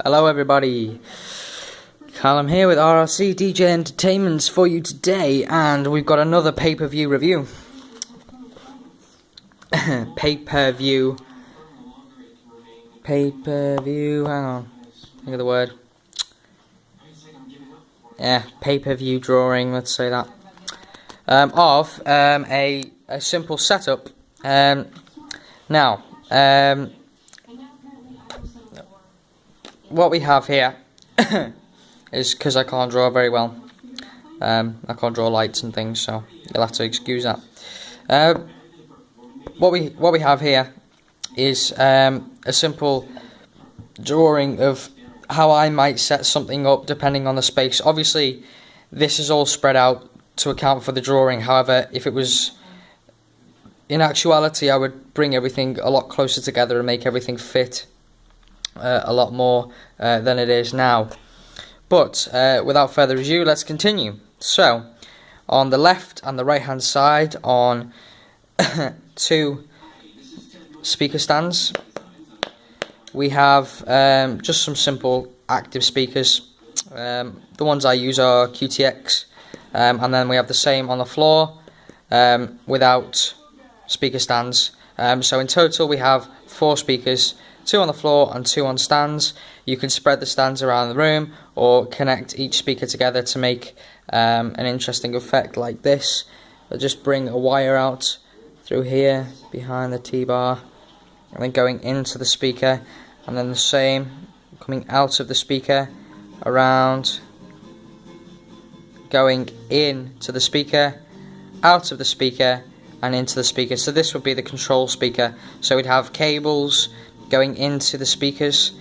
Hello everybody, Callum here with RRC DJ Entertainments for you today, and we've got another pay-per-view review. Pay-per-view, hang on, think of the word. Yeah, pay-per-view drawing, let's say that. Of a simple setup. Now, what we have here is, because I can't draw very well, I can't draw lights and things, so you'll have to excuse that. What we have here is a simple drawing of how I might set something up depending on the space. Obviously, this is all spread out to account for the drawing. However, if it was in actuality, I would bring everything a lot closer together and make everything fit a lot more than it is now. But without further ado, let's continue. So, on the left and the right hand side, on two speaker stands, we have just some simple active speakers. The ones I use are QTX, and then we have the same on the floor without speaker stands. So in total we have 4 speakers, 2 on the floor and 2 on stands. You can spread the stands around the room or connect each speaker together to make an interesting effect like this. I'll just bring a wire out through here behind the T-bar and then going into the speaker, and then the same coming out of the speaker, around, going into the speaker, out of the speaker and into the speaker. So this would be the control speaker. So we'd have cables going into the speakers,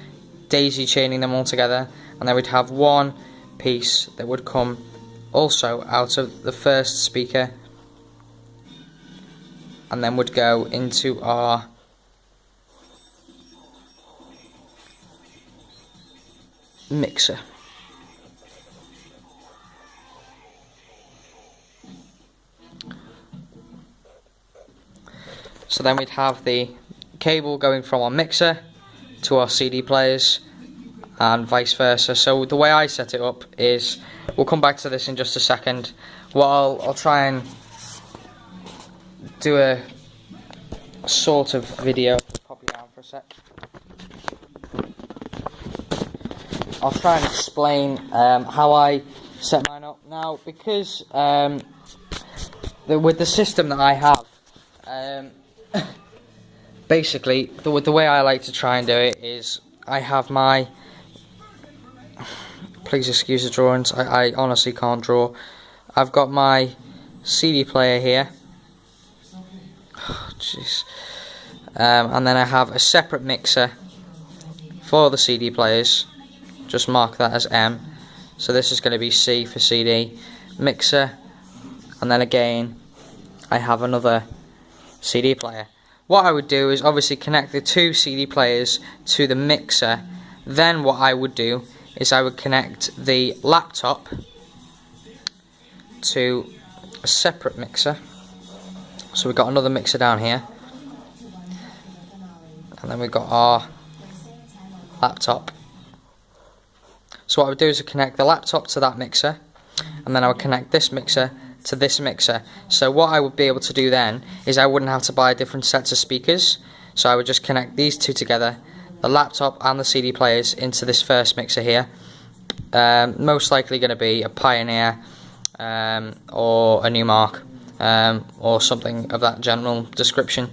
daisy chaining them all together, and then we'd have one piece that would come also out of the first speaker and then would go into our mixer. So then we'd have the cable going from our mixer to our CD players and vice versa. So the way I set it up is, we'll come back to this in just a second. Well, I'll try and do a sort of video. Pop you down for a sec. I'll try and explain how I set mine up. Now, because with the system that I have, basically, the way I like to try and do it is, I have my, please excuse the drawings, I honestly can't draw. I've got my CD player here, jeez, and then I have a separate mixer for the CD players, just mark that as M, so this is going to be C for CD, mixer, and then again, I have another CD player. What I would do is obviously connect the 2 CD players to the mixer. Then what I would do is I would connect the laptop to a separate mixer. So we've got another mixer down here, and then we've got our laptop. So what I would do is connect the laptop to that mixer, and then I would connect this mixer to this mixer. So what I would be able to do then is, I wouldn't have to buy different sets of speakers, so I would just connect these 2 together, the laptop and the CD players, into this first mixer here. Most likely going to be a Pioneer or a Newmark, or something of that general description.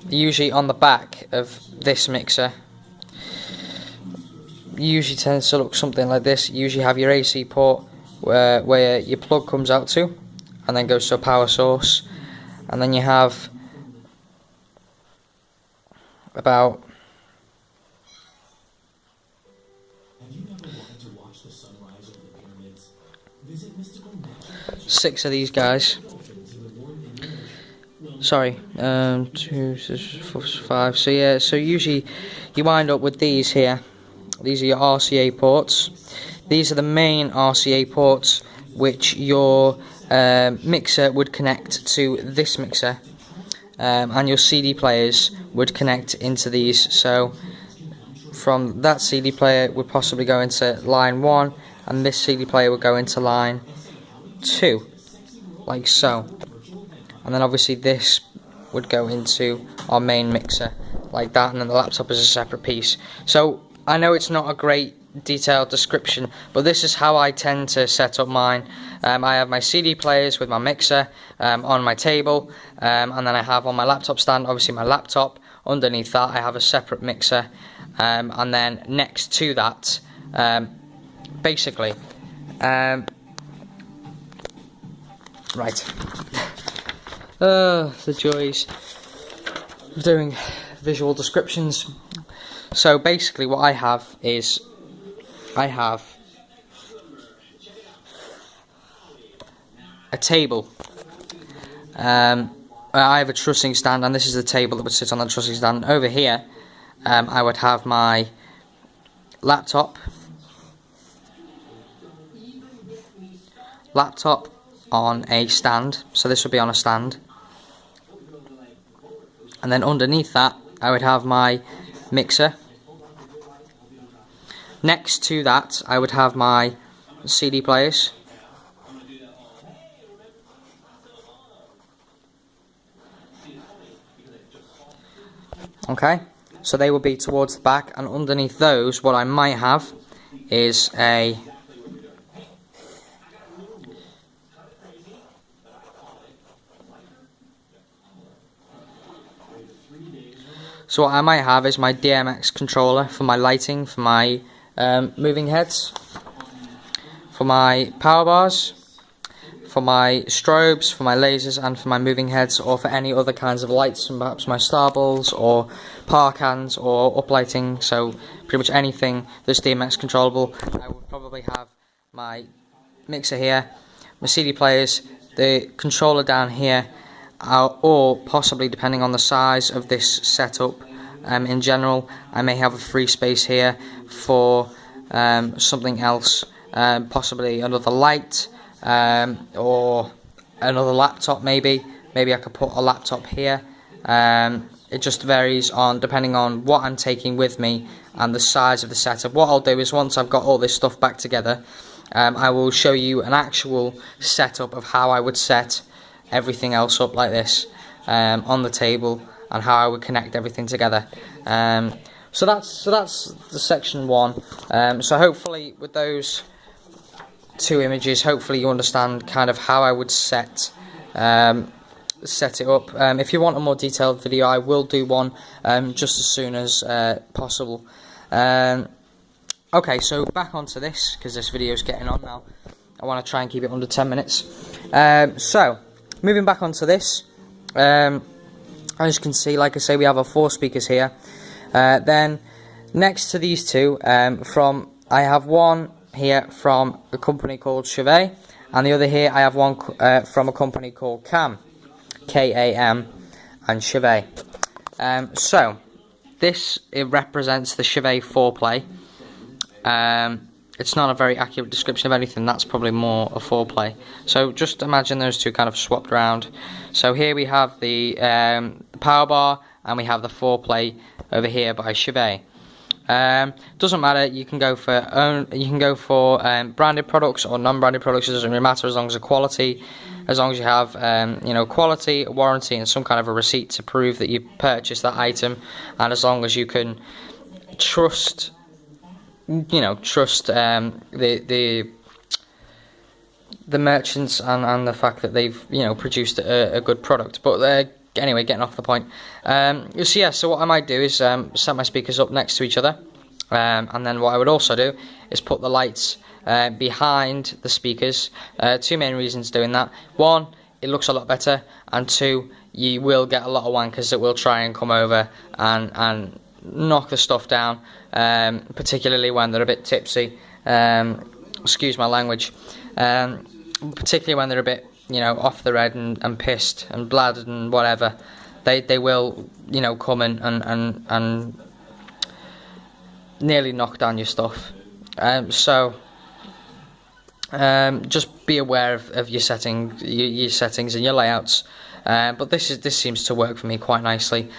Usually on the back of this mixer usually tends to look something like this. You usually have your AC port where your plug comes out to and then goes to a power source, and then you have about 6 of these guys. Sorry, 2, 4, 5. So yeah, so usually you wind up with these here. These are your RCA ports. These are the main RCA ports which your mixer would connect to this mixer, and your CD players would connect into these. So from that CD player would possibly go into line 1, and this CD player would go into line 2, like so. And then obviously this would go into our main mixer, like that, and then the laptop is a separate piece. So I know it's not a great detailed description, but this is how I tend to set up mine. I have my CD players with my mixer on my table, and then I have on my laptop stand, obviously my laptop. Underneath that I have a separate mixer, and then next to that, basically, right, the joys of doing visual descriptions. So basically what I have is, I have a table. I have a trussing stand, and this is the table that would sit on the trussing stand. Over here, I would have my laptop on a stand, so this would be on a stand. And then underneath that, I would have my mixer. Next to that, I would have my CD players. Okay, so they will be towards the back, and underneath those, what I might have is a So what I might have is my DMX controller for my lighting, for my moving heads, for my power bars, for my strobes, for my lasers, and for my moving heads, or for any other kinds of lights, and perhaps my star bulbs or power cans or uplighting. So pretty much anything that's DMX controllable. I would probably have my mixer here, my CD players, the controller down here, or possibly, depending on the size of this setup, in general, I may have a free space here for something else, possibly another light, or another laptop. Maybe I could put a laptop here. It just varies on depending on what I'm taking with me and the size of the setup. What I'll do is, once I've got all this stuff back together, I will show you an actual setup of how I would set everything else up like this on the table, and how I would connect everything together. So that's the section 1. So hopefully with those 2 images, hopefully you understand kind of how I would set it up. If you want a more detailed video, I will do one just as soon as possible. Okay, so back onto this, because this video is getting on now. I want to try and keep it under 10 minutes. So moving back onto this, as you can see, like I say, we have our 4 speakers here. Then next to these 2, I have one here from a company called Chevet, and the other here I have one from a company called Cam, K-A-M, and Chevet. So this, it represents the Chevet 4-play. It's not a very accurate description of anything. That's probably more a 4-play. So just imagine those 2 kind of swapped around. So here we have the power bar, and we have the 4-play over here by Chevet. Doesn't matter. You can go for branded products or non-branded products. It doesn't really matter, as long as the quality, as long as you have quality, warranty, and some kind of a receipt to prove that you purchased that item, and as long as you can trust the merchants and the fact that they've produced a good product. But anyway, getting off the point. So what I might do is set my speakers up next to each other, and then what I would also do is put the lights behind the speakers. 2 main reasons doing that: 1, it looks a lot better, and 2, you will get a lot of wankers that will try and come over and knock the stuff down, particularly when they're a bit tipsy. Excuse my language. Particularly when they're a bit, off their head and pissed and bladdered and whatever, they will, come in and nearly knock down your stuff. So just be aware of your settings and your layouts. But this seems to work for me quite nicely.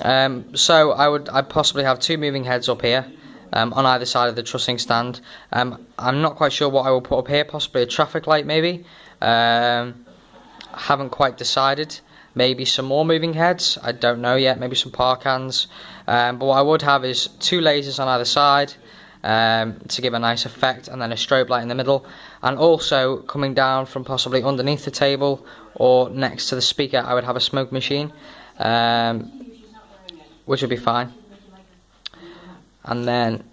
So I'd possibly have 2 moving heads up here on either side of the trussing stand. I'm not quite sure what I will put up here, possibly a traffic light maybe. Haven't quite decided. Maybe some more moving heads, I don't know yet, maybe some park hands. But what I would have is 2 lasers on either side to give a nice effect, and then a strobe light in the middle. And also coming down from possibly underneath the table or next to the speaker, I would have a smoke machine, which would be fine. And then,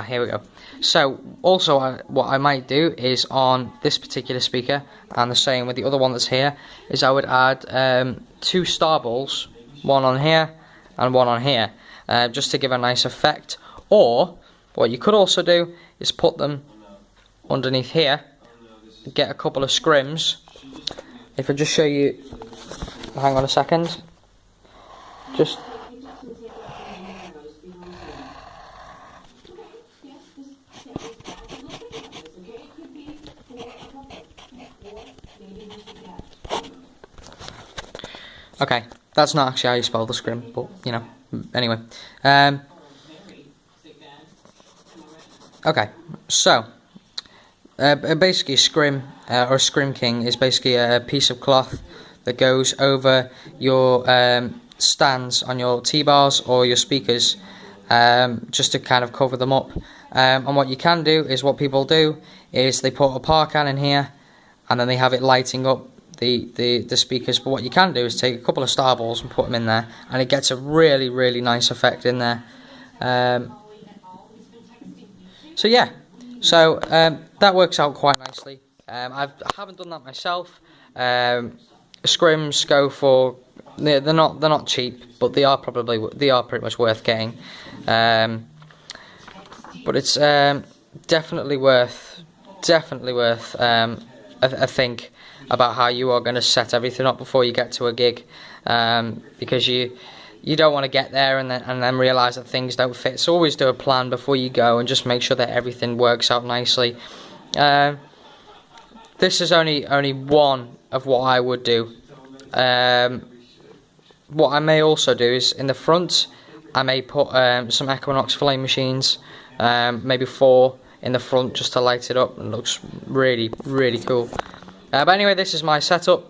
here we go. So also what I might do is on this particular speaker, and the same with the other one that's here, is I would add 2 star balls, one on here and one on here, just to give a nice effect. Or what you could also do is put them underneath here, get a couple of scrims. If I just show you, hang on a second, just okay, that's not actually how you spell the scrim, but you know, anyway. Okay, so basically a scrim or a scrim king is basically a piece of cloth that goes over your stands on your T-bars or your speakers, just to kind of cover them up. And what you can do is, what people do is they put a park can in here and then they have it lighting up the speakers. But what you can do is take a couple of star balls and put them in there, and it gets a really nice effect in there. So yeah, so that works out quite nicely. I haven't done that myself. Scrims go for, they're not cheap, but they are pretty much worth getting. But it's definitely worth a think about how you are going to set everything up before you get to a gig, because you don't want to get there and then realise that things don't fit. So always do a plan before you go and just make sure that everything works out nicely. This is only one of what I would do. What I may also do is, in the front, I may put some Equinox flame machines, maybe 4 in the front, just to light it up. It looks really cool. But anyway, this is my setup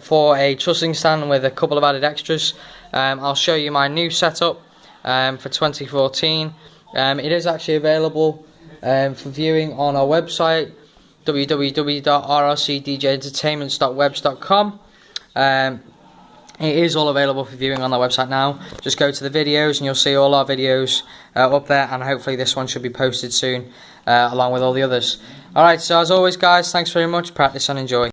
for a trussing stand with a couple of added extras. I'll show you my new setup for 2014. It is actually available for viewing on our website, www.rrcdjentertainments.webs.com. It is all available for viewing on our website now. Just go to the videos and you'll see all our videos up there, and hopefully this one should be posted soon, along with all the others. Alright, so as always guys, thanks very much, practice and enjoy.